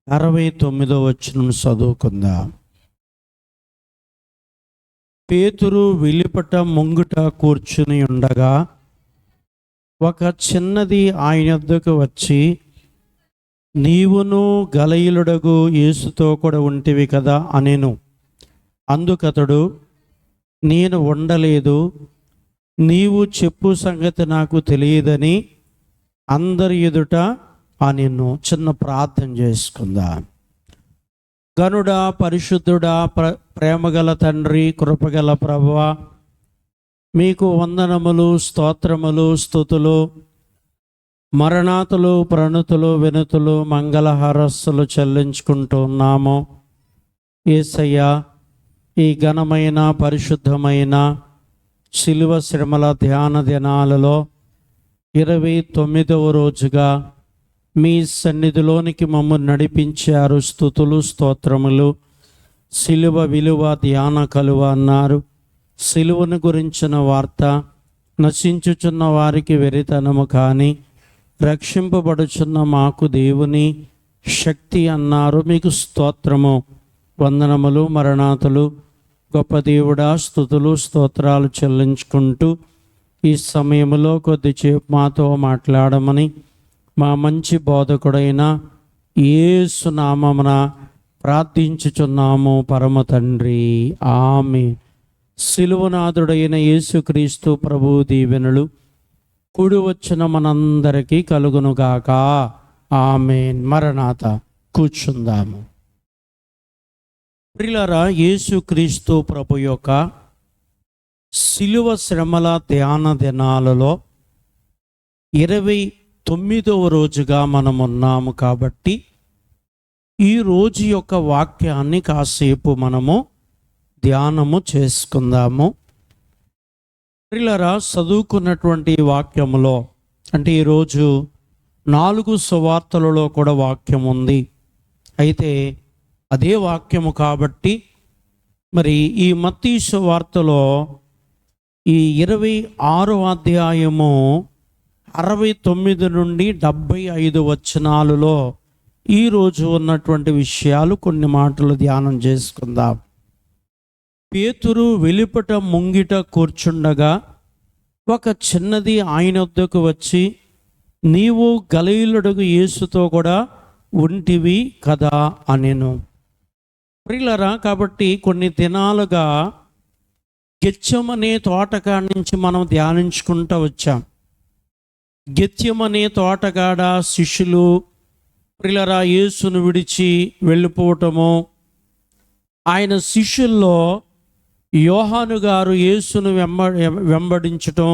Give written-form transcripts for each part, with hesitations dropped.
69వ వచనం చదువుకుందాం. పేతురు వెలుపట ముంగుట కూర్చుని ఉండగా ఒక చిన్నది ఆయన యొద్దకు వచ్చి, నీవును గలిలయుడగు యేసుతో కూడా ఉంటివి కదా అనెను. అందుకతడు, నేను ఉండలేదు, నీవు చెప్పు సంగతి నాకు తెలియదని అందరి ఎదుట అనెను. చిన్న ప్రార్థన చేసుకుందాం. గనుడా, పరిశుద్ధుడా, ప్రేమగల తండ్రి, కృపగల ప్రభువా, మీకు వందనములు, స్తోత్రములు, స్తుతులు, మరణాతులు, ప్రణతులు, వినతులు, మంగళహారస్సులు చెల్లించుకుంటూ ఉన్నాము. యేసయ్యా, ఈ ఘనమైన పరిశుద్ధమైన శిలువ శ్రమల ధ్యాన దినాలలో 29వ రోజుగా మీ సన్నిధిలోనికి మమ్మల్ని నడిపించారు. స్తుతులు, స్తోత్రములు. శిలువ విలువ ధ్యాన కలువ అన్నారు. శిలువను గురించిన వార్త నశించుచున్న వారికి వెరితనము కానీ రక్షింపబడుచున్న మాకు దేవుని శక్తి అన్నారు. మీకు స్తోత్రము, వందనములు, మరణాతులు. గొప్ప దేవుడా, స్తుతులు, స్తోత్రాలు చెల్లించుకుంటూ ఈ సమయంలో కొద్దిసేపు మాతో మాట్లాడమని మా మంచి బోధకుడైన యేసు నామమున ప్రార్థించుచున్నాము పరమ తండ్రి, ఆమేన్. శిలువనాథుడైన యేసుక్రీస్తు ప్రభు దీవెనలు కూడి వచ్చిన మనందరికీ కలుగునుగాక, ఆమేన్. మరణాత. కూర్చుందాము. ప్రియులారా, యేసుక్రీస్తు ప్రభు యొక్క శిలువ శ్రమల ధ్యాన దినాలలో 29వ రోజుగా మనం ఉన్నాము. కాబట్టి ఈ రోజు యొక్క వాక్యాన్ని కాసేపు మనము ధ్యానము చేసుకుందాము. ప్రియులారా, చదువుకున్నటువంటి వాక్యములో అంటే ఈరోజు 4 సువార్తలలో కూడా వాక్యం ఉంది. అయితే అదే వాక్యము కాబట్టి మరి ఈ మత్తయి సువార్తలో ఈ 26వ అధ్యాయము 69 నుండి 75 వచనాలలో ఈరోజు ఉన్నటువంటి విషయాలు కొన్ని మాటలు ధ్యానం చేసుకుందాం. పేతురు వెలుపట ముంగిట కూర్చుండగా ఒక చిన్నది ఆయన వద్దకు వచ్చి, నీవు గలిలయుడగు యేసుతో కూడా ఉంటివి కదా అనెను. ప్రియులారా, కాబట్టి కొన్ని దినాలుగా గెత్సెమనే తోటకాడ నుంచి మనం ధ్యానించుకుంటూ వచ్చాం. గెత్సెమనే తోటకాడ శిష్యులు ప్రియులారా యేసును విడిచి వెళ్ళిపోవటము, ఆయన శిష్యుల్లో యోహాను గారు యేసును వెంబడించటం,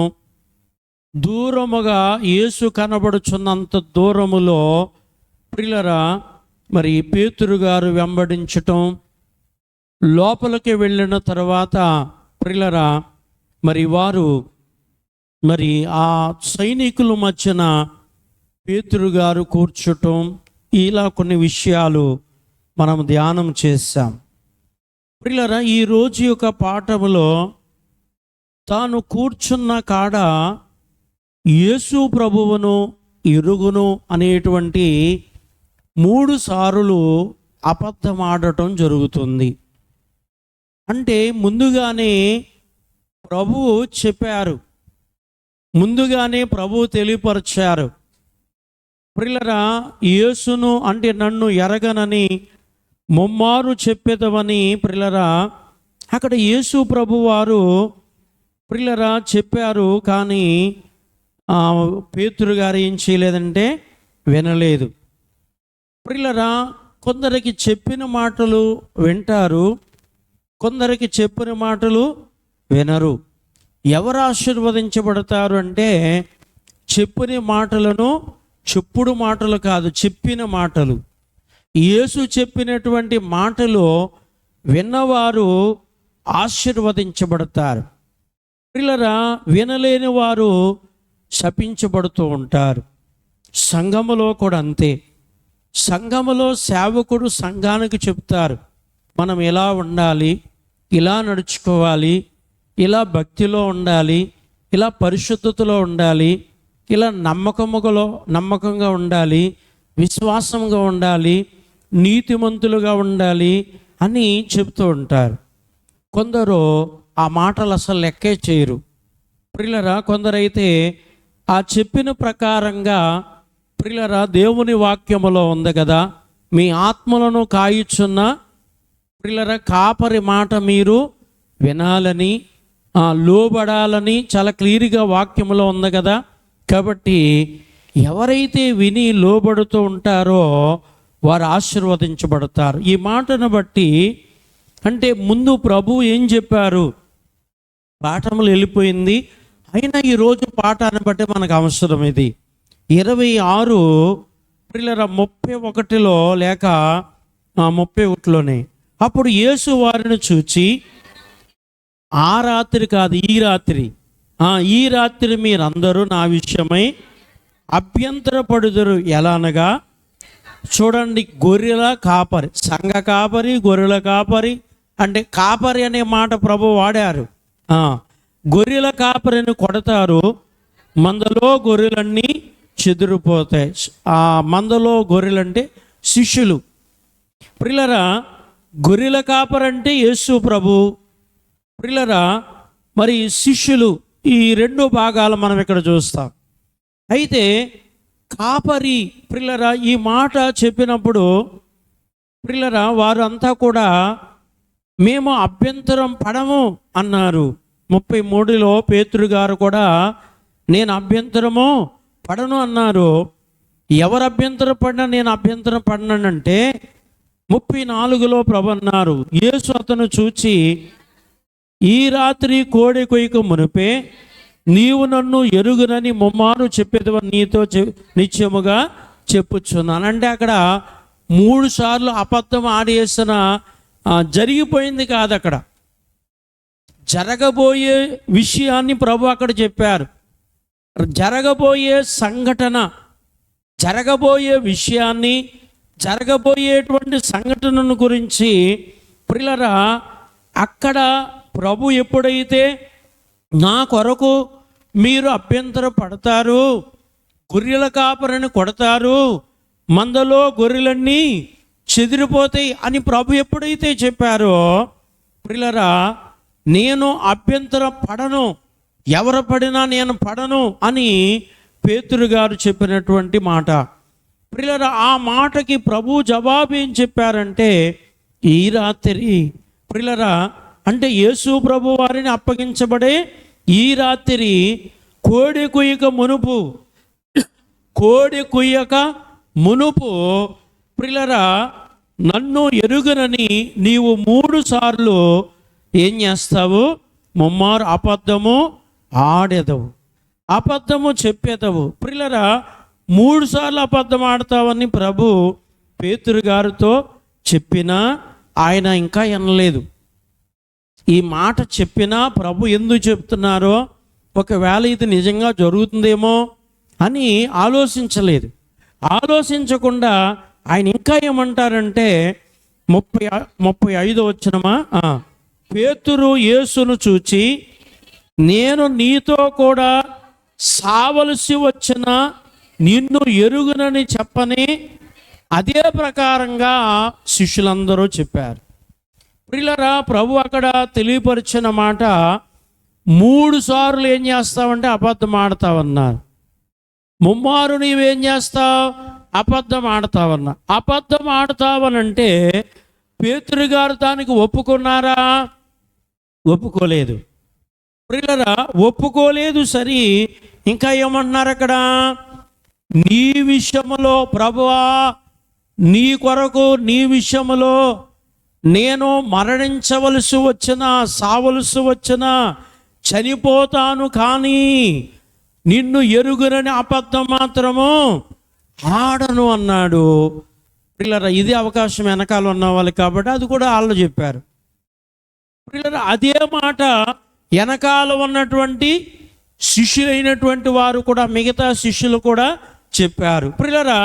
దూరముగా యేసు కనబడుచున్నంత దూరములో ప్రియులారా మరి పేతురు గారు వెంబడించటం, లోపలికి వెళ్ళిన తర్వాత ప్రియులారా మరి వారు మరి ఆ సైనికుల మధ్యన పేతురు గారు కూర్చోటం, ఇలా కొన్ని విషయాలు మనం ధ్యానం చేశాం. ప్రియులారా, ఈ రోజు యొక్క పాఠములో తాను కూర్చున్న కాడ యేసు ప్రభువును ఎరుగును అనేటువంటి 3 సార్లు అబద్ధమాడటం జరుగుతుంది. అంటే ముందుగానే ప్రభువు చెప్పారు, ముందుగానే ప్రభువు తెలియపరిచారు. ప్రియులారా, యేసును అంటే నన్ను ఎరగనని ముమ్మారు చెప్పేదవని ప్రియులారా అక్కడ యేసు ప్రభు వారు ప్రియులారా చెప్పారు. కానీ పేతురు గారు ఏం చేయలేదంటే వినలేదు. ప్రియులారా, కొందరికి చెప్పిన మాటలు వింటారు, కొందరికి చెప్పిన మాటలు వినరు. ఎవరు ఆశీర్వదించబడతారు అంటే చెప్పిన మాటలను, చెప్పుడు మాటలు కాదు, చెప్పిన మాటలు. యేసు చెప్పినటువంటి మాటలు విన్నవారు ఆశీర్వదించబడతారు. ప్రియులారా, వినలేని వారు శపించబడుతూ ఉంటారు. సంఘములో కూడా అంతే. సంఘములో సేవకుడు సంఘానికి చెప్తారు, మనం ఎలా ఉండాలి, ఇలా నడుచుకోవాలి, ఇలా భక్తిలో ఉండాలి, ఇలా పరిశుద్ధతలో ఉండాలి, ఇలా నమ్మకంగా ఉండాలి, విశ్వాసంగా ఉండాలి, నీతిమంతులుగా ఉండాలి అని చెప్తూ ఉంటారు. కొందరు ఆ మాటలు అసలు లెక్కే చేయరు. ప్రియులరా, కొందరైతే ఆ చెప్పిన ప్రకారంగా, ప్రియులరా, దేవుని వాక్యములో ఉంది కదా, మీ ఆత్మలను కాయుచున్న ప్రియులరా కాపరి మాట మీరు వినాలని, లోబడాలని చాలా క్లియర్గా వాక్యములో ఉంది కదా. కాబట్టి ఎవరైతే విని లోబడుతూ ఉంటారో వారు ఆశీర్వదించబడతారు. ఈ మాటను బట్టి అంటే ముందు ప్రభు ఏం చెప్పారు, పాఠములు వెళ్ళిపోయింది, అయినా ఈరోజు పాఠాన్ని బట్టి మనకు అవసరం. ఇది 26 ప్రియులరా 31లో లేక 31లోనే, అప్పుడు యేసు వారిని చూచి, ఆ రాత్రి కాదు ఈ రాత్రి మీరందరూ నా విషయమై అభ్యంతరపడుదురు. ఎలా అనగా, చూడండి, గొర్రెల కాపరి, సంఘ కాపరి, గొర్రెల కాపరి అంటే కాపరి అనే మాట ప్రభు వాడారు. గొర్రెల కాపరిని కొడతారు, మందలో గొర్రెలన్నీ చెదిరిపోతాయి. ఆ మందలో గొర్రెలంటే శిష్యులు. ప్రియులరా, గొర్రెల కాపరంటే యేసు ప్రభు, ప్రియులరా మరి శిష్యులు, ఈ రెండు భాగాలు మనం ఇక్కడ చూస్తాం. అయితే కాపరి, ప్రియులరా, ఈ మాట చెప్పినప్పుడు ప్రియులరా వారు అంతా కూడా మేము అభ్యంతరం పడము అన్నారు. 33లో పేతురు గారు కూడా నేను అభ్యంతరము పడను అన్నారు. ఎవరు అభ్యంతరం పడినా నేను అభ్యంతరం పడినానంటే 34లో ప్రభు అన్నారు, యేసు అతను చూచి, ఈ రాత్రి కోడి కొయ్యకు మునిపే నీవు నన్ను ఎరుగునని ముమ్మారు చెప్పేదివని నీతో నిత్యముగా చెప్పుచున్నాను. అంటే అక్కడ 3 సార్లు అబద్ధం ఆడేసిన జరిగిపోయింది కాదు, అక్కడ జరగబోయే విషయాన్ని ప్రభు అక్కడ చెప్పారు. జరగబోయే సంఘటన, జరగబోయే విషయాన్ని, జరగబోయేటువంటి సంఘటనను గురించి ప్రియులరా అక్కడ ప్రభు ఎప్పుడైతే నా కొరకు మీరు అభ్యంతర పడతారు, గొర్రెల కాపరిని కొడతారు, మందలో గొర్రెలన్నీ చెదిరిపోతాయి అని ప్రభు ఎప్పుడైతే చెప్పారో, ప్రియులరా నేను అభ్యంతరం పడను, ఎవరు పడినా నేను పడను అని పేతురు గారు చెప్పినటువంటి మాట. ప్రియులరా, ఆ మాటకి ప్రభు జవాబు ఏం చెప్పారంటే, ఈ రాత్రి, ప్రియులరా అంటే యేసు ప్రభు వారిని అప్పగించబడే ఈ రాత్రి కోడి కుయ్యక మునుపు ప్రియులరా నన్ను ఎరుగనని నీవు 3 సార్లు ఏం చేస్తావు, ముమ్మారు అబద్ధము ఆడెదవు, అబద్ధము చెప్పేదవు. ప్రియులరా 3 సార్లు అబద్ధం ఆడతావని ప్రభు పేతురు గారితో చెప్పినా ఆయన ఇంకా వినలేదు. ఈ మాట చెప్పినా ప్రభు ఎందుకు చెప్తున్నారో, ఒకవేళ ఇది నిజంగా జరుగుతుందేమో అని ఆలోచించలేదు. ఆలోచించకుండా ఆయన ఇంకా ఏమంటారంటే 35 వచనమా, పేతురు యేసును చూచి, నేను నీతో కూడా సావలసి వచ్చిన నిన్ను ఎరుగునని చెప్పని, అదే ప్రకారంగా శిష్యులందరూ చెప్పారు. ప్రియులరా, ప్రభు అక్కడ తెలియపరిచిన మాట 3 సార్లు ఏం చేస్తావంటే అబద్ధం ఆడతావన్నారు, ముమ్మారు నీవేం చేస్తావు, అబద్ధం ఆడతావన్నా. అబద్ధం ఆడతావనంటే పేతురు గారు దానికి ఒప్పుకున్నారా? ఒప్పుకోలేదు. ప్రియులరా ఒప్పుకోలేదు. సరి, ఇంకా ఏమంటున్నారు అక్కడ, నీ విషయములో ప్రభువా, నీ కొరకు నీ విషయములో నేను మరణించవలసి వచ్చినా, సావలసి వచ్చినా చనిపోతాను, కానీ నిన్ను ఎరుగునని అబద్ధం మాత్రము ఆడను అన్నాడు. ప్రియులరా, ఇది అవకాశం వెనకాల ఉన్న వాళ్ళు కాబట్టి అది కూడా వాళ్ళు చెప్పారు. ప్రియులరా, అదే మాట వెనకాల ఉన్నటువంటి శిష్యులైనటువంటి వారు కూడా, మిగతా శిష్యులు కూడా చెప్పారు. ప్రియులరా,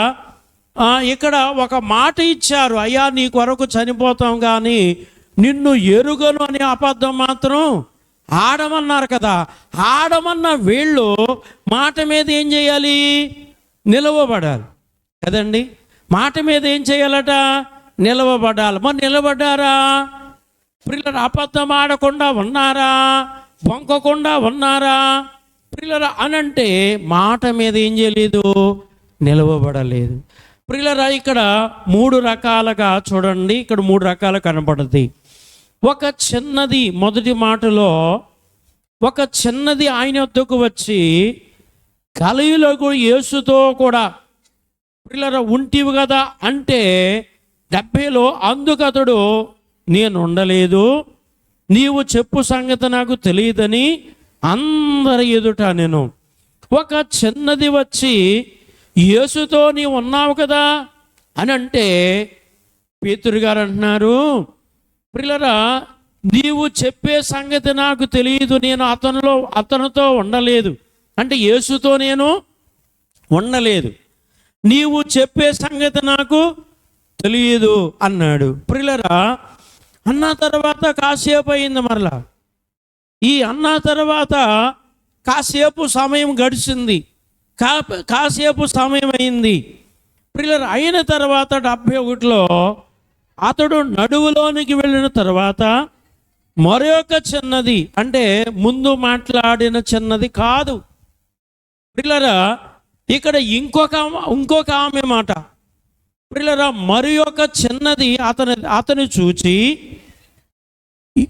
ఇక్కడ ఒక మాట ఇచ్చారు, అయ్యా నీ కొరకు చనిపోతాం కానీ నిన్ను ఎరుగను అనే అబద్ధం మాత్రం ఆడమన్నారు కదా. ఆడమన్న వీళ్ళు మాట మీద ఏం చేయాలి, నిలవబడాలి కదండి. మాట మీద ఏం చేయాలట, నిలవబడాలి. మరి నిలబడ్డారా? ప్రియులారా, అబద్ధం ఆడకుండా ఉన్నారా? వంకకుండా ఉన్నారా? ప్రియులారా, అనంటే మాట మీద ఏం చేయలేదు, నిలవబడలేదు. ప్రియులారా, ఇక్కడ 3 రకాలుగా చూడండి, ఇక్కడ 3 రకాలు కనపడుతుంది. ఒక చిన్నది, మొదటి మాటలో ఒక చిన్నది ఆయన వద్దకు వచ్చి గలిలయకు యేసుతో కూడా ప్రియులారా ఉంటివి కదా అంటే 70లో అందుకు అతడు నేను ఉండలేదు, నీవు చెప్పు సంగతి నాకు తెలియదని అందరి ఎదుట నేను. ఒక చిన్నది వచ్చి యేసుతో నీవు ఉన్నావు కదా అని అంటే పేతురు గారు అంటున్నారు, ప్రియులారా నీవు చెప్పే సంగతి నాకు తెలియదు, నేను అతనితో ఉండలేదు అంటే యేసుతో నేను ఉండలేదు, నీవు చెప్పే సంగతి నాకు తెలియదు అన్నాడు. ప్రియులారా, అన్న తర్వాత కాసేపు అయింది. మరలా ఈ అన్న తర్వాత కాసేపు సమయం గడిచింది, కాసేపు సమయం అయింది. ప్రియులారా, అయిన తర్వాత 71లో అతడు నడువులోనికి వెళ్ళిన తర్వాత మరొక చిన్నది, అంటే ముందు మాట్లాడిన చిన్నది కాదు ప్రియులారా, ఇక్కడ ఇంకొక ఆమె మాట. ప్రియులారా, మరి ఒక చిన్నది అతని చూచి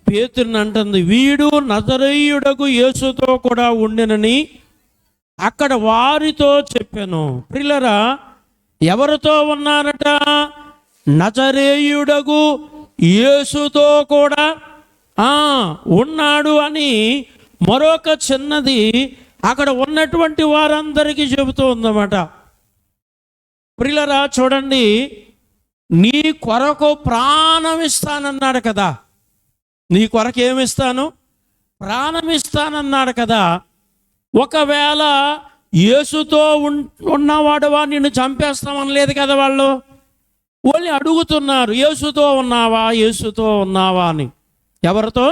పేతురుని అంటుంది, వీడు నజరేయుడకు యేసుతో కూడా ఉండినని అక్కడ వారితో చెప్పాను. ప్రియులారా, ఎవరితో ఉన్నారట? నజరేయుడకు యేసుతో కూడా ఉన్నాడు అని మరొక చిన్నది అక్కడ ఉన్నటువంటి వారందరికీ చెబుతూ ఉందన్నమాట. ప్రియులారా, చూడండి, నీ కొరకు ప్రాణం ఇస్తానన్నాడు కదా, నీ కొరకు ఏమిస్తాను? ప్రాణం ఇస్తానన్నాడు కదా. ఒకవేళ యేసుతో ఉన్నవాడువా నిన్ను చంపేస్తామనలేదు కదా వాళ్ళు. వాళ్ళు అడుగుతున్నారు, యేసుతో ఉన్నావా, యేసుతో ఉన్నావా అని. ఎవరితో?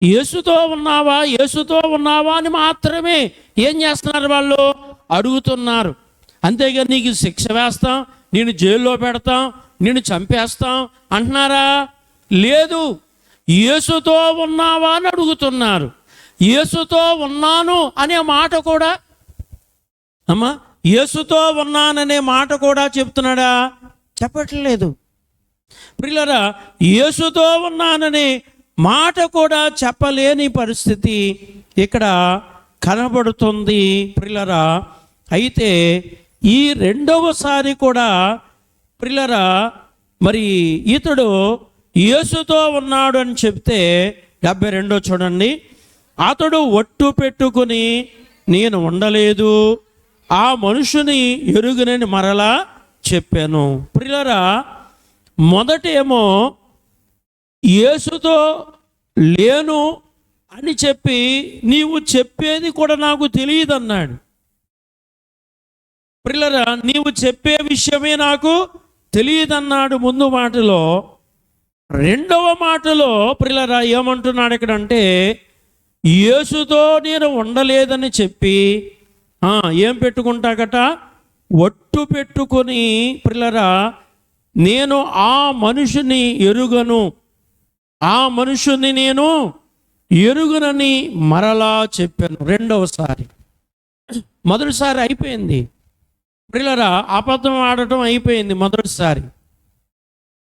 యేసుతో ఉన్నావా, యేసుతో ఉన్నావా అని మాత్రమే ఏం చేస్తున్నారు వాళ్ళు? అడుగుతున్నారు. అంతేగాని నీకు శిక్ష వేస్తాం, నేను జైల్లో పెడతాం, నేను చంపేస్తాం అంటున్నారా? లేదు, యేసుతో ఉన్నావా అని అడుగుతున్నారు. యేసుతో ఉన్నాను అనే మాట కూడా, అమ్మా యేసుతో ఉన్నాననే మాట కూడా చెప్తున్నాడా? చెప్పట్లేదు. ప్రియులారా, యేసుతో ఉన్నాననే మాట కూడా చెప్పలేని పరిస్థితి ఇక్కడ కనబడుతుంది ప్రియులారా. అయితే ఈ రెండవసారి కూడా ప్రియులారా, మరి ఇతడు యేసుతో ఉన్నాడు అని చెప్తే 72 చూడండి, అతడు ఒట్టు పెట్టుకుని నేను ఉండలేదు, ఆ మనుషుని ఎరుగునని మరలా చెప్పాను. ప్రియులారా, మొదటేమో యేసుతో లేను అని చెప్పి నీవు చెప్పేది కూడా నాకు తెలియదు అన్నాడు. ప్రియులారా, నీవు చెప్పే విషయమే నాకు తెలియదన్నాడు ముందు మాటలో. రెండవ మాటలో ప్రియులారా ఏమంటున్నాడు ఇక్కడ అంటే, యేసుతో నేను ఉండలేదని చెప్పి ఏం పెట్టుకుంటాకట? ఒట్టు పెట్టుకొని ప్రియులారా నేను ఆ మనుషుని ఎరుగను, ఆ మనుషుని నేను ఎరుగునని మరలా చెప్పాను. రెండవసారి, మొదటిసారి అయిపోయింది ప్రియులారా, అబద్ధం ఆడటం అయిపోయింది మొదటిసారి.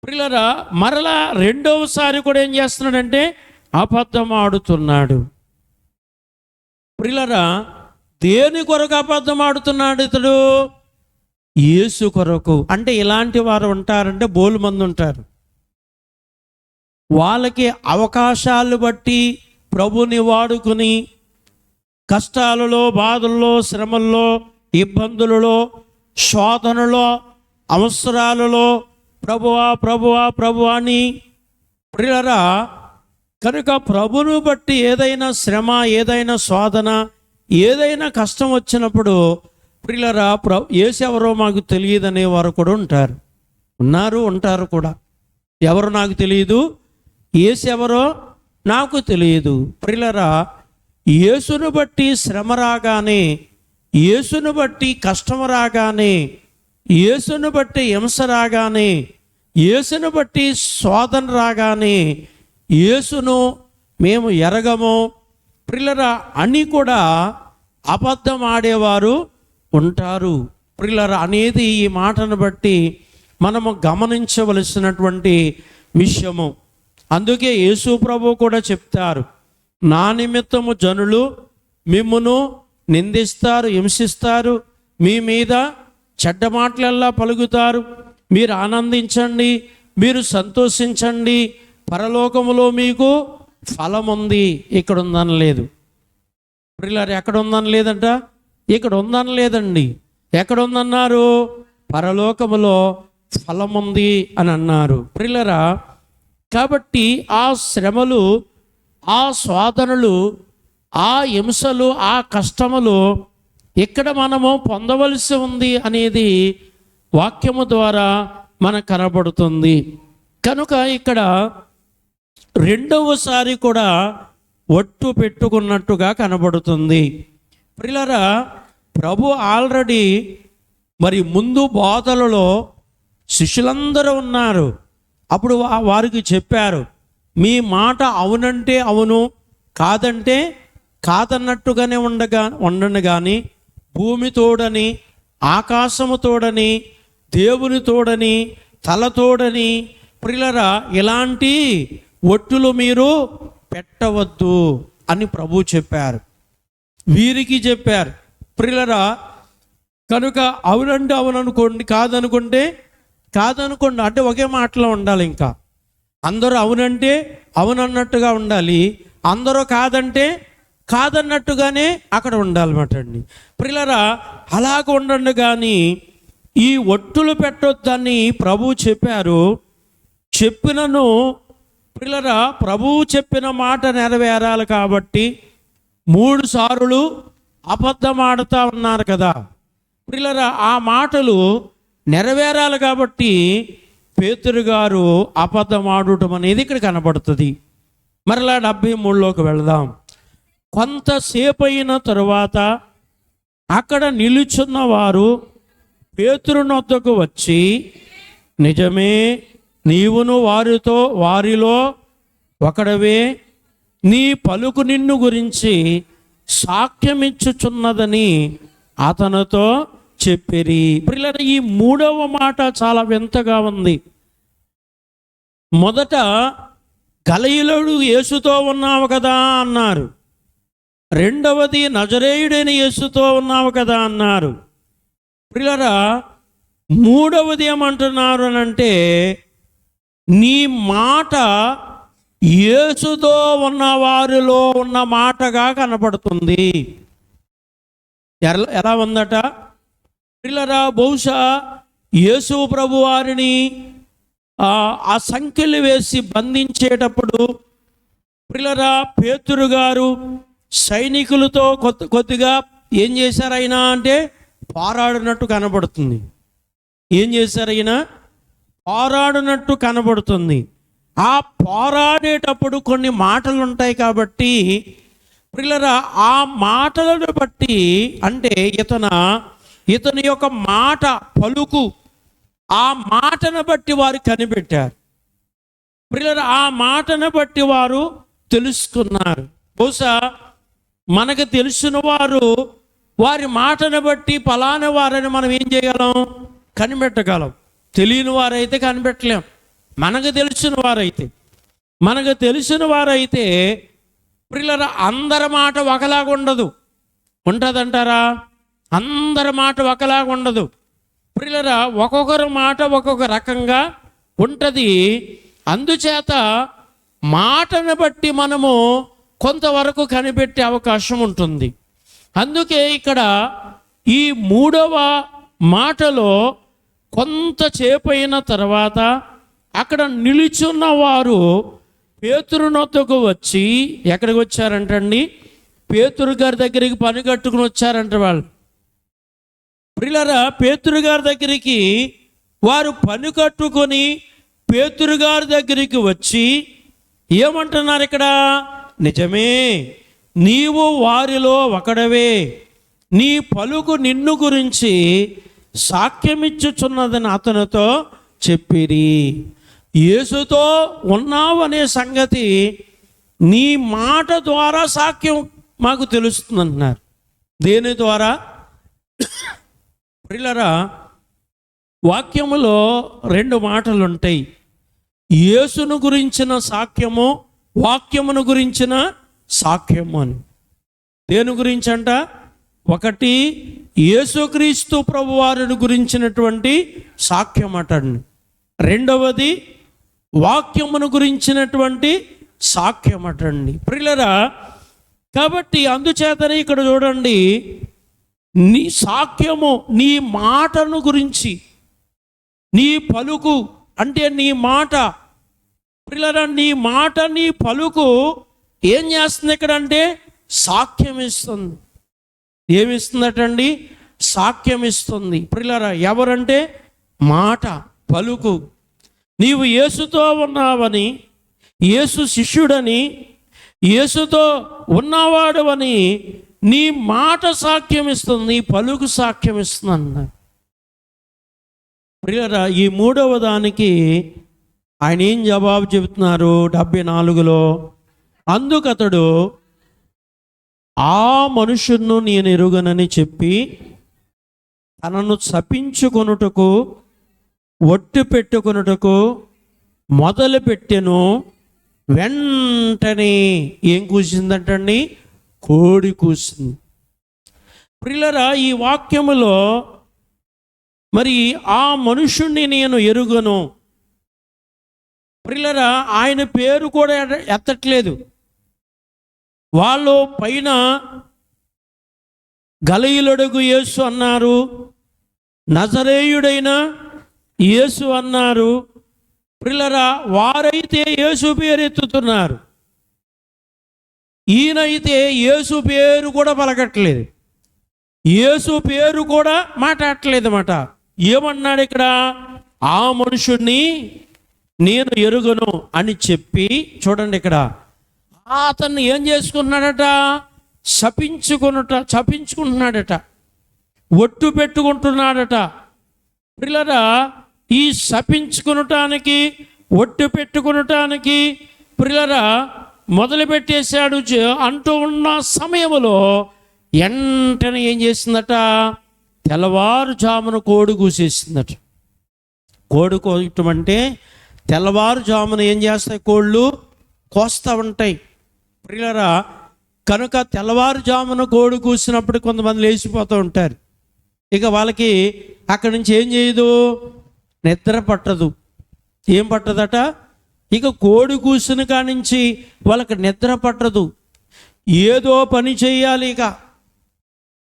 ప్రియులారా, మరలా రెండవసారి కూడా ఏం చేస్తున్నాడంటే అబద్ధం ఆడుతున్నాడు. ప్రియులారా, దేని కొరకు అబద్ధం ఆడుతున్నాడు ఇతడు? యేసు కొరకు. అంటే ఇలాంటి వారు ఉంటారంటే బోలు మంది ఉంటారు. వాళ్ళకి అవకాశాలు బట్టి ప్రభుని వాడుకుని కష్టాలలో, బాధల్లో, శ్రమల్లో, ఇబ్బందులలో, శోధనలో, అవసరాలలో ప్రభువా ప్రభువా ప్రభువా అని ప్రియులారా, కనుక ప్రభును బట్టి ఏదైనా శ్రమ, ఏదైనా శోధన, ఏదైనా కష్టం వచ్చినప్పుడు ప్రియులారా యేసెవరో మాకు తెలియదనే వారు కూడా ఉంటారు కూడా. ఎవరో నాకు తెలియదు, యేసెవరో నాకు తెలియదు. ప్రియులారా, యేసును బట్టి శ్రమ రాగానే, యేసును బట్టి కష్టం రాగానే, యేసును బట్టి హింస రాగానే, యేసును బట్టి శోధన రాగానే యేసును మేము ఎరగము ప్రియులారా అని కూడా అబద్ధం ఆడేవారు ఉంటారు ప్రియులారా అనేది ఈ మాటను బట్టి మనము గమనించవలసినటువంటి విషయము. అందుకే యేసు ప్రభు కూడా చెప్తారు, నా నిమిత్తము జనులు మిమ్మును నిందిస్తారు, హింసిస్తారు, మీ మీద చెడ్డ మాటలల్లా పలుకుతారు, మీరు ఆనందించండి, మీరు సంతోషించండి, పరలోకములో మీకు ఫలం ఉంది. ఇక్కడ ఉందని లేదు ప్రియులారా, ఎక్కడ ఉందని లేదంట, ఇక్కడ ఉందని లేదండి. ఎక్కడ ఉందన్నారు? పరలోకములో ఫలం ఉంది అని అన్నారు ప్రియులారా. కాబట్టి ఆ శ్రమలు, ఆ శోధనలు, ఆ హింసలు, ఆ కష్టములు ఇక్కడ మనము పొందవలసి ఉంది అనేది వాక్యము ద్వారా మనకు కనబడుతుంది. కనుక ఇక్కడ రెండవసారి కూడా ఒట్టు పెట్టుకున్నట్టుగా కనబడుతుంది ప్రియులారా. ప్రభు ఆల్రెడీ మరి ముందు బోధలలో శిష్యులందరూ ఉన్నారు. అప్పుడు వారికి చెప్పారు, మీ మాట అవునంటే అవును, కాదంటే కాదన్నట్టుగానే ఉండండి కానీ భూమి తోడని, ఆకాశము తోడని, దేవుని తోడని, తల తోడని ప్రియులారా ఇలాంటి ఒట్టులు మీరు పెట్టవద్దు అని ప్రభు చెప్పారు, వీరికి చెప్పారు ప్రియులారా. కనుక అవునంటే అవుననుకోండి, కాదనుకుంటే కాదనుకోండి, అంటే ఒకే మాటలో ఉండాలి. ఇంకా అందరూ అవునంటే అవునన్నట్టుగా ఉండాలి, అందరూ కాదంటే కాదన్నట్టుగానే అక్కడ ఉండాలన్నమాట అండి ప్రియులారా. అలాగ ఉండండి కానీ ఈ ఒట్టులు పెట్టొద్దని ప్రభువు చెప్పారు. చెప్పినను ప్రియులారా, ప్రభువు చెప్పిన మాట నెరవేరాలి కాబట్టి 3 సార్లు అబద్ధం ఆడుతూ ఉన్నారు కదా ప్రియులారా. ఆ మాటలు నెరవేరాలి కాబట్టి పేతురు గారు అబద్ధం ఆడటం అనేది ఇక్కడ కనబడుతుంది. మరలా 73లోకి వెళదాం. కొంతసేపు అయిన తరువాత అక్కడ నిలుచున్న వారు పేతురు నొద్దకు వచ్చి, నిజమే, నీవును వారిలో ఒకడవే, నీ పలుకు నిన్ను గురించి సాక్ష్యమిచ్చుచున్నదని అతనితో చెప్పిరి. ప్రియులారా, ఈ 3వ మాట చాలా వింతగా ఉంది. మొదట గలిలయుడు యేసుతో ఉన్నావు కదా అన్నారు. రెండవది నజరేయుడైన యేసుతో ఉన్నావు కదా అన్నారు. ప్రియులారా, 3వది ఏమంటున్నారు అని అంటే, నీ మాట యేసుతో ఉన్న వారిలో ఉన్న మాటగా కనపడుతుంది. ఎలా ఉందట ప్రియులారా? బహుశా యేసు ప్రభు వారిని ఆ సంఖ్యలు వేసి బంధించేటప్పుడు ప్రియులారా పేతురు గారు సైనికులతో కొద్దిగా ఏం చేశారు అయినా అంటే పోరాడినట్టు కనబడుతుంది. ఏం చేశారు అయినా? పోరాడినట్టు కనబడుతుంది. ఆ పోరాడేటప్పుడు కొన్ని మాటలు ఉంటాయి కాబట్టి ప్రియులారా ఆ మాటలను బట్టి అంటే ఇతని యొక్క మాట పలుకు, ఆ మాటను బట్టి వారు కనిపెట్టారు. ప్రియులారా ఆ మాటను బట్టి వారు తెలుసుకున్నారు. బహుశా మనకు తెలిసిన వారు వారి మాటను బట్టి ఫలానా వారని మనం ఏం చేయగలం? కనిపెట్టగలం. తెలియని వారైతే కనిపెట్టలేం. మనకు తెలిసిన వారైతే ప్రియులారా అందరి మాట ఒకలాగా ఉండదు. ఉంటుందంటారా? అందరి మాట ఒకలాగా ఉండదు ప్రియులారా. ఒక్కొక్కరి మాట ఒక్కొక్క రకంగా ఉంటుంది. అందుచేత మాటను బట్టి మనము కొంతవరకు కనిపెట్టే అవకాశం ఉంటుంది. అందుకే ఇక్కడ ఈ 3వ మాటలో కొంతసేపు అయిన తర్వాత అక్కడ నిలుచున్న వారు పేతురు నొద్దకు వచ్చి, ఎక్కడికి వచ్చారంటండి? పేతురు గారి దగ్గరికి పని కట్టుకుని వచ్చారంట వాళ్ళు. ప్రియులారా పేతురు గారి దగ్గరికి వారు పని కట్టుకొని పేతురు గారి దగ్గరికి వచ్చి ఏమంటున్నారు ఇక్కడ? నిజమే, నీవు వారిలో ఒకడవే, నీ పలుకు నిన్ను గురించి సాక్ష్యమిచ్చుచున్నదని అతనితో చెప్పిరి. యేసుతో ఉన్నావు అనే సంగతి నీ మాట ద్వారా సాక్ష్యం మాకు తెలుస్తుంది అంటున్నారు. దేని ద్వారా? ప్రియులారా, వాక్యములో 2 మాటలు ఉంటాయి. యేసును గురించిన సాక్ష్యము, వాక్యమును గురించిన సాక్ష్యము అని. దేని గురించి అంట? ఒకటి యేసుక్రీస్తు ప్రభువారిని గురించినటువంటి సాక్ష్యం అటండి. రెండవది వాక్యమును గురించినటువంటి సాక్ష్యం అటండి. ప్రియులారా, కాబట్టి అందుచేతనే ఇక్కడ చూడండి, నీ సాక్ష్యము, నీ మాటను గురించి, నీ పలుకు అంటే నీ మాట. ప్రియులారా, నీ మాట, నీ పలుకు ఏం చేస్తుంది ఇక్కడ అంటే సాక్ష్యం ఇస్తుంది. ఏమిస్తుందటండి? సాక్ష్యం ఇస్తుంది. ప్రియులారా, ఎవరంటే మాట, పలుకు. నీవు యేసుతో ఉన్నావని, యేసు శిష్యుడని, యేసుతో ఉన్నవాడు అని నీ మాట సాక్ష్యం ఇస్తుంది, నీ పలుకు సాక్ష్యం ఇస్తుంది అన్నారు. ప్రియులారా, ఈ 3వ దానికి ఆయన ఏం జవాబు చెబుతున్నారు? 74లో అందుకతడు ఆ మనుషును నేను ఎరుగనని చెప్పి తనను శపించుకొనుటకు ఒట్టు పెట్టుకొనుటకు మొదలుపెట్టెను. వెంటనే ఏం కూసిందంటండి? కోడి కూసింది. ప్రియులారా, ఈ వాక్యములో మరి ఆ మనుషుణ్ణి నేను ఎరుగను. ప్రియులారా, ఆయన పేరు కూడా ఎత్తట్లేదు. వాళ్ళు పైన గలీలయుడగు యేసు అన్నారు, నజరేయుడైన యేసు అన్నారు. ప్రియులారా, వారైతే యేసు పేరు ఎత్తుతున్నారు. ఈయనైతే యేసు పేరు కూడా పలకట్లేదు, యేసు పేరు కూడా మాట్లాడట్లేదు అన్నమాట. ఏమన్నాడు ఇక్కడ? ఆ మనుషుణ్ణి నేను ఎరుగను అని చెప్పి, చూడండి ఇక్కడ, అతన్ని ఏం చేసుకున్నాడట? శపించుకుంటున్నాడట, ఒట్టు పెట్టుకుంటున్నాడట. ప్రియులారా, ఈ శపించుకునటానికి, ఒట్టు పెట్టుకునటానికి ప్రియులారా మొదలుపెట్టేశాడు అంటూ ఉన్న సమయంలో వెంటనే ఏం చేసిందట? తెల్లవారుజామున కోడి కూసేసిందట. కోడి కోయటం అంటే తెల్లవారుజామున ఏం చేస్తాయి? కోళ్ళు కోస్తూ ఉంటాయి. ప్రియులారా, కనుక తెల్లవారుజామున కోడి కూసినప్పుడు కొంతమంది లేచిపోతూ ఉంటారు. ఇక వాళ్ళకి అక్కడి నుంచి ఏం చేయదు? నిద్ర పట్టదు. ఏం పట్టదట? ఇక కోడి కూసిన కానించి వాళ్ళకి నిద్ర పట్టదు. ఏదో పని చేయాలి. ఇక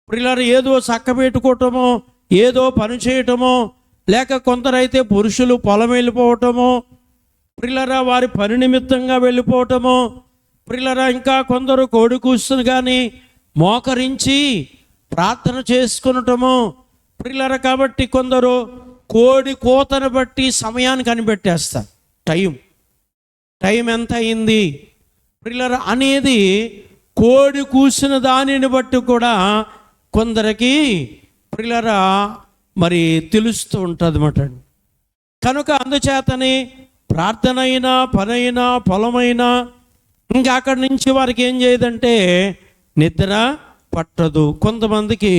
ప్రియులారా, ఏదో చక్క పెట్టుకోవటమో, ఏదో పని చేయటమో, లేక కొందరైతే పురుషులు పొలం వెళ్ళిపోవటమో, ప్రియులారా వారి పని నిమిత్తంగా వెళ్ళిపోవటమో, ప్రియులారా ఇంకా కొందరు కోడి కూర్చుని కానీ మోకరించి ప్రార్థన చేసుకునటమో, ప్రియులారా కాబట్టి కొందరు కోడి కోతను బట్టి సమయాన్ని కనిపెట్టేస్తారు. టైం ఎంత అయింది ప్రియులారా అనేది కోడి కూసిన దానిని బట్టి కూడా కొందరికి ప్రియులారా మరి తెలుస్తూ ఉంటుంది అన్నమాట. కనుక అందుచేతని ప్రార్థన అయినా, పనైనా, పొలమైనా ఇంకా అక్కడి నుంచి వారికి ఏం చేయదంటే నిద్ర పట్టదు. కొంతమందికి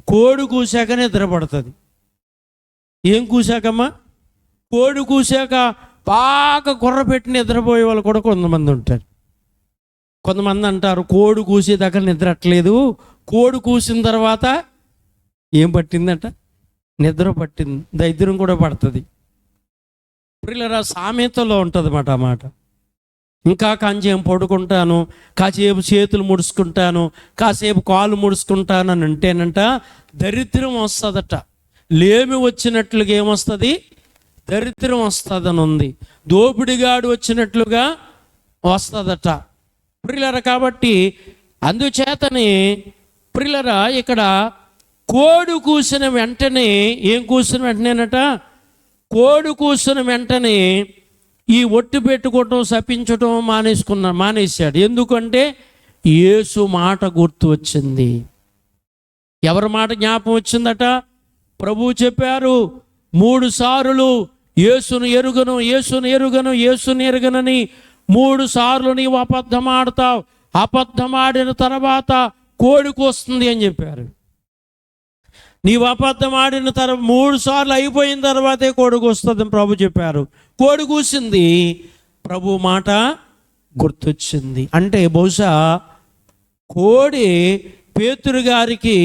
కోడి కూసాక నిద్ర పడుతుంది. ఏం కూసాకమ్మా? కోడి కూసాక బాగా గుర్ర పెట్టి నిద్రపోయే వాళ్ళు కూడా కొంతమంది ఉంటారు. కొంతమంది అంటారు కోడి కూసేదాకా నిద్రట్లేదు, కోడి కూసిన తర్వాత ఏం పట్టిందట? నిద్ర పట్టింది. దరిద్రం కూడా పడుతుంది. ప్రియులారా, సామెతలో ఉంటుంది అన్నమాట ఆ మాట. ఇంకా కాంచేపు పడుకుంటాను, కాసేపు చేతులు ముడుచుకుంటాను, కాసేపు కాళ్ళు ముడుచుకుంటాను అని అంటేనంట దరిద్రం వస్తుందట. లేమి వచ్చినట్లుగా ఏమొస్తుంది? దరిద్రం వస్తుందని ఉంది. దోపిడిగాడు వచ్చినట్లుగా వస్తుందట. ప్రియులారా, కాబట్టి అందుచేతనే ప్రియులారా ఇక్కడ కోడి కూసిన వెంటనే ఏం కూసిన వెంటనేనట? కోడి కూసిన వెంటనే ఈ ఒట్టు పెట్టుకోవటం, శపించటం మానేశాడు. ఎందుకంటే యేసు మాట గుర్తు వచ్చింది. ఎవరి మాట జ్ఞాపం వచ్చిందట? ప్రభువు చెప్పారు 3 సార్లు యేసును ఎరుగను, యేసును ఎరుగను, యేసును ఎరుగనని 3 సార్లు నీవు అబద్ధం ఆడతావు, అబద్ధం ఆడిన తర్వాత కోడికి వస్తుంది అని చెప్పారు. నీవు అబద్ధం ఆడిన తర్వాత 3 సార్లు అయిపోయిన తర్వాతే కోడికి వస్తుందని ప్రభు చెప్పారు. కోడి కూసింది, ప్రభు మాట గుర్తొచ్చింది. అంటే బహుశా కోడి పేతురు గారికి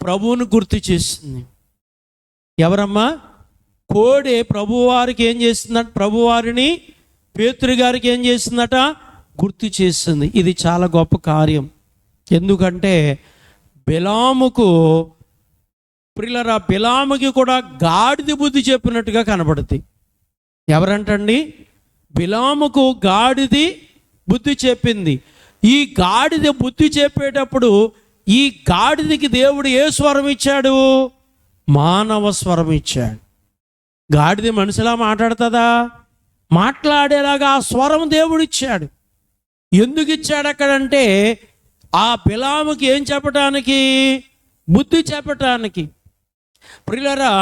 ప్రభువుని గుర్తు చేసింది. ఎవరమ్మా? కోడి ప్రభువారికి ఏం చేసిందట? ప్రభువారిని పేతురు గారికి ఏం చేసిందట? గుర్తు చేసింది. ఇది చాలా గొప్ప కార్యం. ఎందుకంటే బిలాముకు, ప్రియులారా, బిలాముకి కూడా గాడిద బుద్ధి చెప్పినట్టుగా కనబడుతుంది. ఎవరంటండి? బిలాముకు గాడిది బుద్ధి చెప్పింది. ఈ గాడిద బుద్ధి చెప్పేటప్పుడు ఈ గాడిదకి దేవుడు ఏ స్వరం ఇచ్చాడు? మానవ స్వరం ఇచ్చాడు. గాడిద మనిషిలా మాట్లాడుతుందా? మాట్లాడేలాగా ఆ స్వరం దేవుడు ఇచ్చాడు. ఎందుకు ఇచ్చాడు అక్కడంటే ఆ బిలాముకి ఏం చెప్పటానికి? బుద్ధి చెప్పటానికి. ప్రియులారా,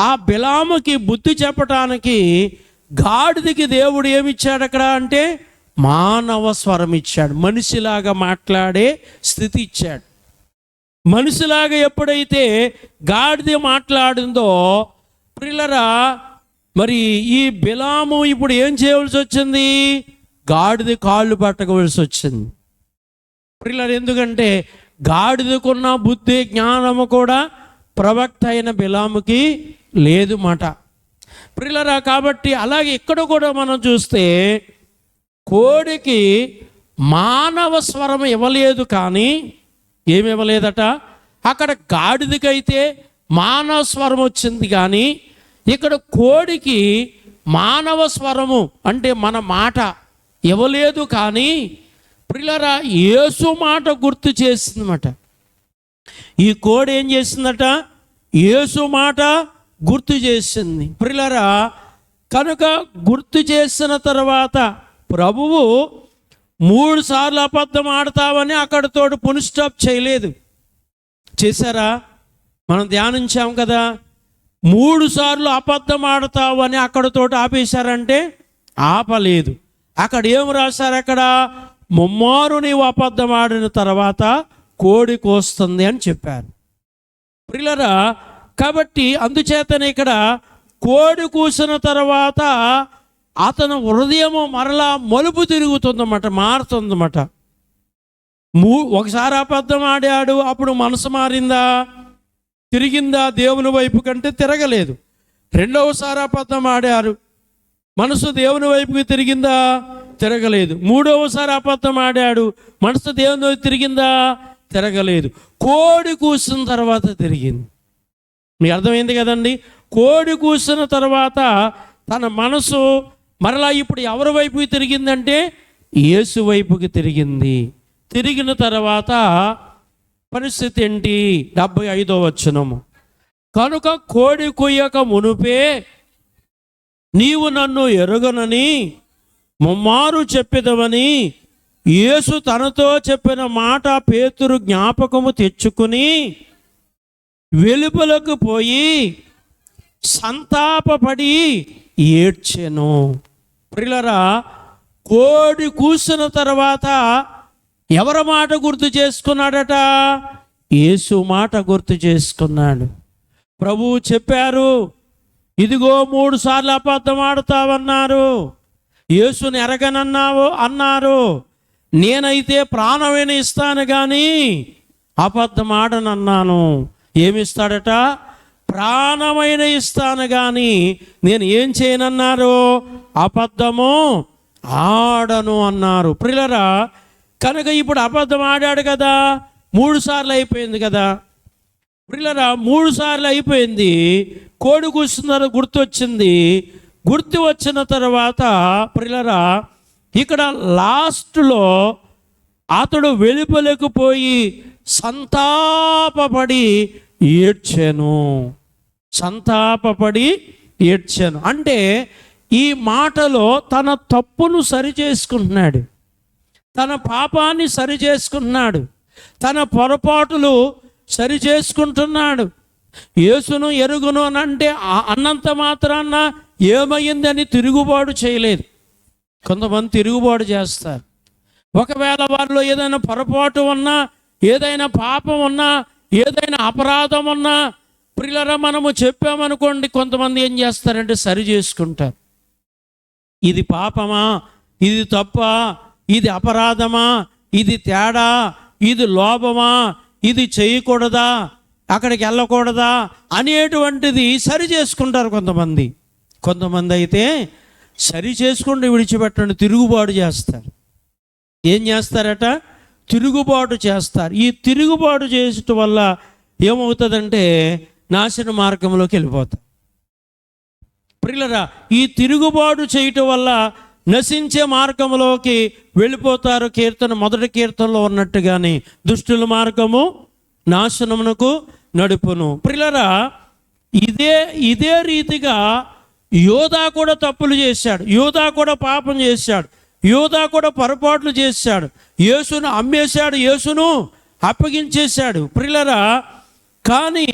ఆ బిలాముకి బుద్ధి చెప్పటానికి గాడిదకి దేవుడు ఏమిచ్చాడు అక్కడ అంటే మానవ స్వరం ఇచ్చాడు. మనిషిలాగా మాట్లాడే స్థితి ఇచ్చాడు. మనిషిలాగా ఎప్పుడైతే గాడిద మాట్లాడిందో ప్రియులారా, మరి ఈ బిలాము ఇప్పుడు ఏం చేయవలసి వచ్చింది? గాడిద కాళ్ళు పట్టవలసి వచ్చింది. ప్రియులారా, ఎందుకంటే గాడిదకున్న బుద్ధి జ్ఞానము కూడా ప్రవక్త అయిన బిలాముకి లేదు మాట. ప్రియులారా, కాబట్టి అలాగే ఇక్కడ కూడా మనం చూస్తే కోడికి మానవ స్వరం ఇవ్వలేదు, కానీ ఏమి ఇవ్వలేదట? అక్కడ గాడిదకైతే మానవ స్వరం వచ్చింది, కానీ ఇక్కడ కోడికి మానవ స్వరము అంటే మన మాట ఇవ్వలేదు. కానీ ప్రియులారా, యేసు మాట గుర్తు చేసిందన్నమాట. ఈ కోడి ఏం చేసిందట? యేసు మాట గుర్తు చేసింది. ప్రియులారా, కనుక గుర్తు చేసిన తర్వాత ప్రభువు 3 సార్లు అబద్ధం ఆడతావని అక్కడితోటి పుని స్టాప్ చేయలేదు. చేశారా? మనం ధ్యానించాం కదా. 3 సార్లు అబద్ధం ఆడతావని అక్కడితోటి ఆపేశారంటే ఆపలేదు. అక్కడ ఏం రాశారు? అక్కడ 3 మారు నీవు అబద్ధం ఆడిన తర్వాత కోడి కోస్తుంది అని చెప్పారు. ప్రియులారా, కాబట్టి అందుచేతనే ఇక్కడ కోడి కూసిన తర్వాత అతను హృదయము మరలా మలుపు తిరుగుతుందన్నమాట, మారుతుందన్నమాట. ఒకసారి అబద్ధం ఆడాడు, అప్పుడు మనసు మారిందా? తిరిగిందా? దేవుని వైపు కంటే తిరగలేదు. 2వసారి అబద్ధం ఆడారు, మనసు దేవుని వైపుకి తిరిగిందా? తిరగలేదు. 3వసారి అబద్ధం ఆడాడు, మనసు దేవుని వైపు తిరిగిందా? తిరగలేదు. కోడి కూసిన తర్వాత తిరిగింది. మీకు అర్థమైంది కదండి? కోడి కూసిన తర్వాత తన మనసు మరలా ఇప్పుడు ఎవరి వైపుకి తిరిగిందంటే యేసు వైపుకి తిరిగింది. తిరిగిన తర్వాత పరిస్థితి ఏంటి? 75వ వచనము. కనుక కోడి కొయ్యక మునుపే నీవు నన్ను ఎరుగనని 3 మారు చెప్పెదవని యేసు తనతో చెప్పిన మాట పేతురు జ్ఞాపకము తెచ్చుకుని వెలుపలకు పోయి సంతాపపడి ఏడ్చెను. ప్రియులారా, కోడి కూసిన తర్వాత ఎవరి మాట గుర్తు చేసుకున్నాడట? యేసు మాట గుర్తు చేసుకున్నాడు. ప్రభువు చెప్పారు, ఇదిగో 3 సార్లు అబద్ధం ఆడతావన్నారు, యేసుని ఎరగనన్నావు అన్నారు. నేనైతే ప్రాణమైన ఇస్తాను కానీ అబద్ధం ఆడనన్నాను. ఏమిస్తాడట? ప్రాణమైన ఇస్తాను కానీ నేను ఏం చేయనన్నారు? అబద్ధము ఆడను అన్నారు. ప్రియులారా, కనుక ఇప్పుడు అబద్ధం ఆడాడు కదా, 3 సార్లు అయిపోయింది కదా. ప్రియులారా, 3 సార్లు అయిపోయింది. కోడి కూస్తున్నారు, గుర్తొచ్చింది. గుర్తు వచ్చిన తర్వాత ప్రియులారా, ఇక్కడ లాస్ట్లో అతడు వెలుపలకు పోయి సంతాపపడి ఏడ్చాను. సంతాపపడి ఏడ్చాను అంటే ఈ మాటలో తన తప్పును సరిచేసుకుంటున్నాడు, తన పాపాన్ని సరిచేసుకుంటున్నాడు, తన పొరపాటులు సరిచేసుకుంటున్నాడు. యేసును ఎరుగును అని అంటే అన్నంత మాత్రాన ఏమైందని తిరుగుబాటు చేయలేదు. కొంతమంది తిరుగుబాటు చేస్తారు. ఒకవేళ వారిలో ఏదైనా పొరపాటు ఉన్నా, ఏదైనా పాపం ఉన్నా, ఏదైనా అపరాధం ఉన్నా ప్రియులారా మనము చెప్పామనుకోండి, కొంతమంది ఏం చేస్తారంటే సరి చేసుకుంటారు. ఇది పాపమా, ఇది తప్పా, ఇది అపరాధమా, ఇది తేడా, ఇది లోపమా, ఇది చేయకూడదా, అక్కడికి వెళ్ళకూడదా అనేటువంటిది సరి చేసుకుంటారు కొంతమంది. కొంతమంది అయితే సరి చేసుకుంటూ విడిచిపెట్టండి, తిరుగుబాటు చేస్తారు. ఏం చేస్తారట? తిరుగుబాటు చేస్తారు. ఈ తిరుగుబాటు చేయటం వల్ల ఏమవుతుందంటే నాశన మార్గంలోకి వెళ్ళిపోతారు. ప్రియులారా, ఈ తిరుగుబాటు చేయటం వల్ల నశించే మార్గంలోకి వెళ్ళిపోతారు. మొదటి కీర్తనలో ఉన్నట్టుగానే దుష్టుల మార్గము నాశనమునకు నడుపును. ప్రియులారా, ఇదే రీతిగా యోధా కూడా తప్పులు చేశాడు. యోధా కూడా పాపం చేశాడు. యోధా కూడా పొరపాట్లు చేశాడు. యేసును అమ్మేశాడు, యేసును అప్పగించేశాడు. ప్రియులారా, కానీ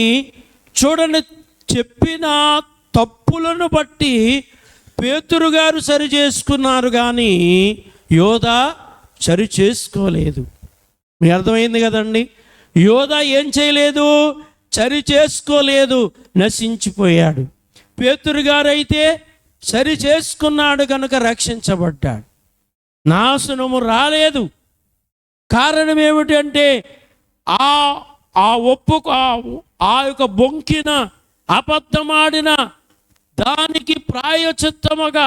చూడండి, చెప్పిన తప్పులను బట్టి పేతురు గారు సరి చేసుకున్నారు, కానీ యోధా సరి చేసుకోలేదు. మీకు అర్థమైంది కదండి? యోధా ఏం చేయలేదు? సరి చేసుకోలేదు, నశించిపోయాడు. పేతురు గారు అయితే సరి చేసుకున్నాడు కనుక రక్షించబడ్డాడు, నాశనము రాలేదు. కారణం ఏమిటంటే ఆ యొక్క బొంకిన అబద్ధమాడిన దానికి ప్రాయచిత్తముగా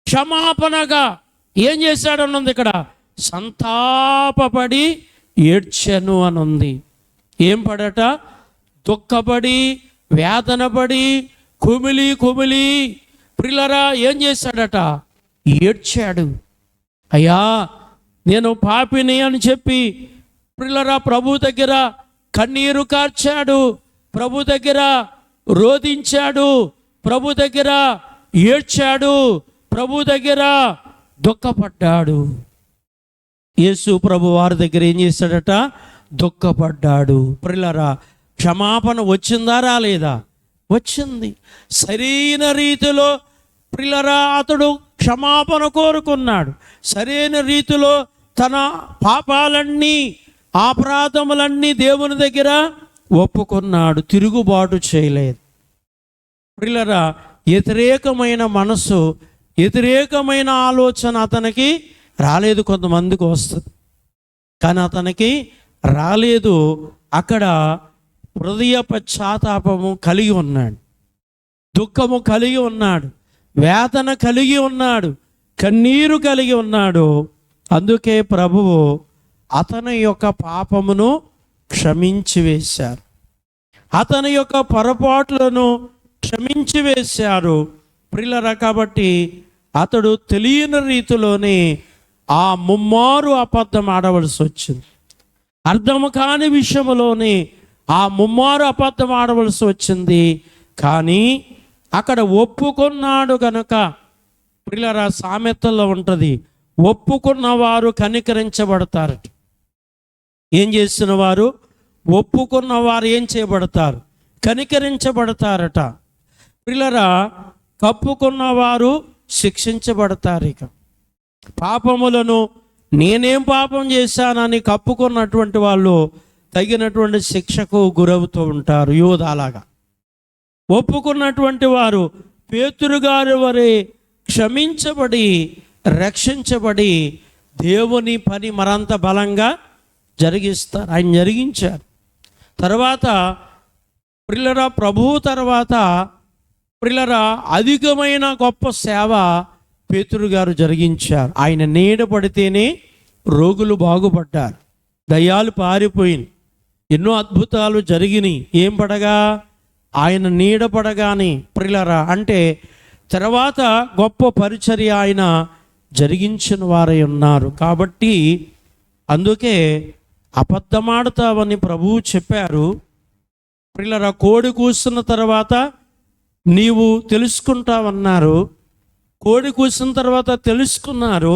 క్షమాపణగా ఏం చేశాడన్నది ఇక్కడ, సంతాపపడి ఏడ్చెను అని ఉంది. ఏం పడట? దుఃఖపడి వేదనపడి కుమిలి ప్రియులారా ఏం చేశాడట? ఏడ్చాడు. అయ్యా నేను పాపిని అని చెప్పి ప్రియులారా ప్రభు దగ్గర కన్నీరు కార్చాడు, ప్రభు దగ్గర రోదించాడు, ప్రభు దగ్గర ఏడ్చాడు, ప్రభు దగ్గర దుఃఖపడ్డాడు. యేసు ప్రభు వారి దగ్గర ఏం చేశాడట? దుఃఖపడ్డాడు. ప్రియులారా, క్షమాపణ వచ్చిందా రాలేదా? వచ్చింది. సరైన రీతిలో ప్రియులారా అతడు క్షమాపణ కోరుకున్నాడు. సరైన రీతిలో తన పాపాలన్నీ అపరాధములన్నీ దేవుని దగ్గర ఒప్పుకున్నాడు, తిరుగుబాటు చేయలేదు. ప్రియులారా, వ్యతిరేకమైన మనసు, వ్యతిరేకమైన ఆలోచన అతనికి రాలేదు. కొంతమందికి వస్తుంది, కానీ అతనికి రాలేదు. అక్కడ హృదయ పశ్చాత్తాపము కలిగి ఉన్నాడు, దుఃఖము కలిగి ఉన్నాడు, వేదన కలిగి ఉన్నాడు, కన్నీరు కలిగి ఉన్నాడు. అందుకే ప్రభువు అతని యొక్క పాపమును క్షమించి వేశారు, అతని యొక్క పొరపాట్లను క్షమించి వేశారు. ప్రియులారా, కాబట్టి అతడు తెలియని రీతిలోనే ఆ ముమ్మారు అబద్ధం ఆడవలసి వచ్చింది. అర్థము కాని విషయంలోనే ఆ ముమ్మారు అబద్ధం ఆడవలసి వచ్చింది. కానీ అక్కడ ఒప్పుకున్నాడు కనుక, ప్రియులారా సామెతల్లో ఉంటుంది, ఒప్పుకున్న వారు కనికరించబడతారు. ఏం చేస్తున్న వారు? ఒప్పుకున్న వారు ఏం చేయబడతారు? కనికరించబడతారట. ప్రియులారా, కప్పుకున్న వారు శిక్షించబడతారు. ఇక పాపములను నేనేం పాపం చేశానని కప్పుకున్నటువంటి వాళ్ళు తగినటువంటి శిక్షకు గురవుతూ ఉంటారు. యోధాలాగా ఒప్పుకున్నటువంటి వారు పేతురు గారి వరే క్షమించబడి రక్షించబడి దేవుని పని మరంత బలంగా జరిగిస్తారు. ఆయన జరిగించారు. తర్వాత ప్రియులారా, ప్రభువు తర్వాత ప్రియులారా అధికమైన గొప్ప సేవ పేతురు గారు జరిగించారు. ఆయన నీడ పడితేనే రోగులు బాగుపడ్డారు, దయ్యాలు పారిపోయినాయి, ఎన్నో అద్భుతాలు జరిగినాయి. ఏం పడగా? ఆయన నీడ పడగానే. ప్రియులారా, అంటే తర్వాత గొప్ప పరిచర్య ఆయన జరిగించిన వారై ఉన్నారు. కాబట్టి అందుకే అబద్ధమాడతావని ప్రభువు చెప్పారు. ప్రియులారా, కోడి కూస్తున్న తర్వాత నీవు తెలుసుకుంటావన్నారు. కోడి కూసిన తర్వాత తెలుసుకున్నారు,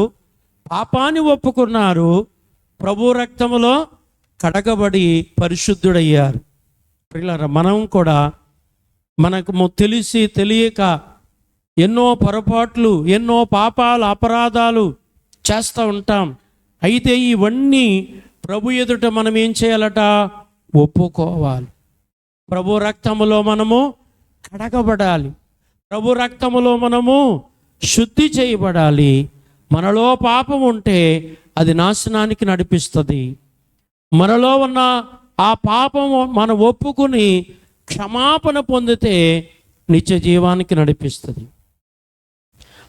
పాపాన్ని ఒప్పుకున్నారు, ప్రభు రక్తములో కడగబడి పరిశుద్ధుడయ్యారు. ప్రియులారా, మనం కూడా మనకు తెలిసి తెలియక ఎన్నో పొరపాట్లు, ఎన్నో పాపాలు, అపరాధాలు చేస్తూ ఉంటాం. అయితే ఇవన్నీ ప్రభు ఎదుట మనం ఏం చేయాలట? ఒప్పుకోవాలి. ప్రభు రక్తములో మనము కడగబడాలి. ప్రభు రక్తములో మనము శుద్ధి చేయబడాలి. మనలో పాపం ఉంటే అది నాశనానికి నడిపిస్తుంది. మనలో ఉన్న ఆ పాపము మనం ఒప్పుకుని క్షమాపణ పొందితే నిత్య జీవానికి నడిపిస్తుంది.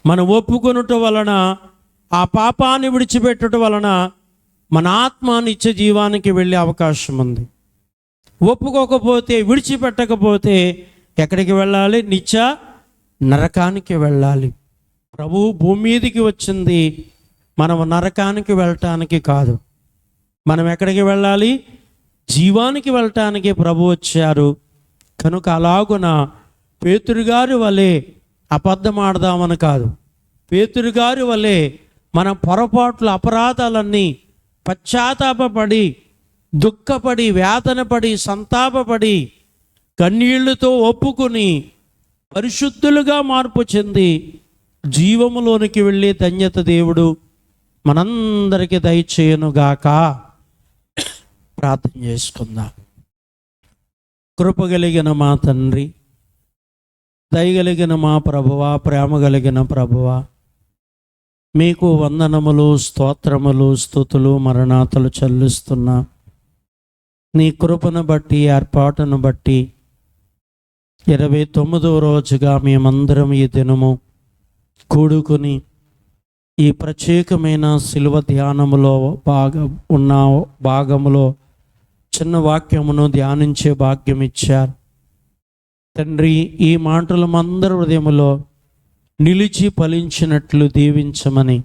మనం ఒప్పుకొనుట వలన, ఆ పాపాన్ని విడిచిపెట్టుట వలన మన ఆత్మ నిత్య జీవానికి వెళ్ళే అవకాశం ఉంది. ఒప్పుకోకపోతే, విడిచిపెట్టకపోతే ఎక్కడికి వెళ్ళాలి? నిత్య నరకానికి వెళ్ళాలి. ప్రభువు భూమి మీదికి వచ్చింది మనం నరకానికి వెళ్ళటానికి కాదు. మనం ఎక్కడికి వెళ్ళాలి? జీవానికి వెళ్ళటానికి ప్రభు వచ్చారు. కనుక అలాగున పేతురుగారి వలె అబద్ధం ఆడదామని కాదు, పేతురుగారి వలె మన పొరపాట్లు, అపరాధాలన్నీ పశ్చాత్తాపపడి, దుఃఖపడి, వేదనపడి, సంతాపపడి, కన్నీళ్లతో ఒప్పుకుని పరిశుద్ధులుగా మార్పు చెంది జీవములోనికి వెళ్ళే ధన్యత దేవుడు మనందరికీ దయచేయునుగాక. ప్రార్థన చేసుకుందాం. కృపగలిగిన మా తండ్రి, దయగలిగిన మా ప్రభువా, ప్రేమ కలిగిన ప్రభువా, మీకు వందనములు, స్తోత్రములు, స్తుతులు, మరణాతలు చెల్లిస్తున్నా. నీ కృపను బట్టి, ఏర్పాటును బట్టి 29వ రోజుగా మేమందరం ఈ దినము కూడుకుని ఈ ప్రత్యేకమైన శిలువ ధ్యానములో భాగములో చిన్న వాక్యమును ధ్యానించే భాగ్యం ఇచ్చారు తండ్రి. ఈ మాటలు మందరి హృదయములో నిలిచి ఫలించినట్లు దీవించమని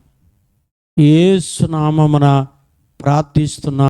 యేసు నామమున ప్రార్థిస్తున్నా.